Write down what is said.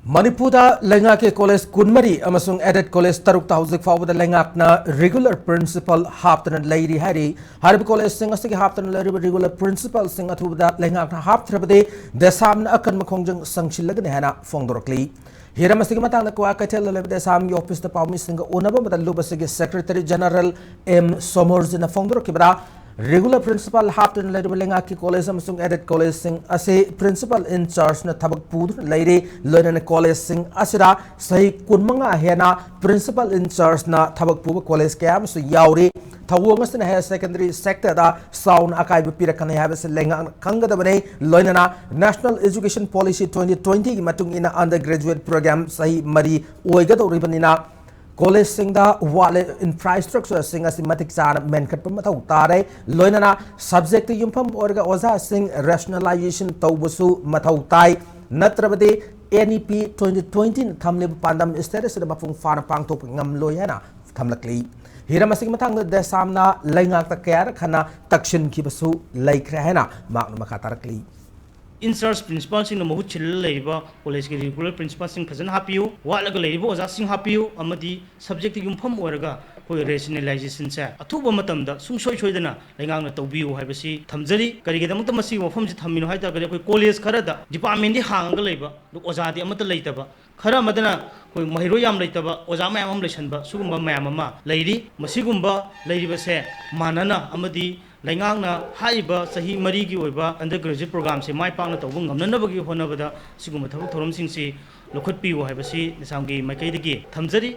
Manipur lenga ke college kunmari amasung added college taruk hauzik fawda lenga na regular principal haptan Leitri hari harbi college sing asigi haptan regular principal sing athuda lenga na haptrabade DESAM na akan makhongjang sangshilagane hana fongdorokli hiram asigi matang na kwa katel lebe DESAM office da pawmi singa onaba matalu basigi secretary general M Somers na fongdorokibra regular principal haptan Leitri lenga ki college amasung added college sing ase principal in charge na thabak pud Leitri loina college sing asira sahi kunmanga hena principal in charge na thabak pu college kayam su yauri thawong asin higher secondary sector da sound akai pirakane have se lenga kanga da bane loina na national education policy 2020 ki matung ina undergraduate program sahi mari oiga do ribanina college singda wale infrastructure singa simatic sana men khat pam thau tare loina na subject yumpham orga oza sing rationalization tawbusu mathau tai natrabade NEP 2020 thamle pandam status da bafung fana pangthok ngam loyana thamlakli hiram asig mathang DESAM na laingak ta kayar khana takshin ki basu laikra hena makna makatarakli in charge principal sing na mahut chil leiba college ke regular principal sing phazan hapiu walaga leiba oja sing hapiu amadi subject yumpham oraga koi rationalization se athuba matamda sung soi soidana lengang na tawbiu haibasi thamjari karige damta masi mafam se thammino haita kare koi college khara da department di hanga leiba oja di amata leitaba khara madana koi mahiro yam leitaba oja mayam am leisanba sugumba mayam ama leiri masigumba leiriba se manana amadi lengang na haiba sahi mari gi oiba undergraduate program se mai pakna tawbu ngamnanabagi honabada siguma thabuk thorom sing si lokhot piu haibasi DESAM gi maikai dagi thamjari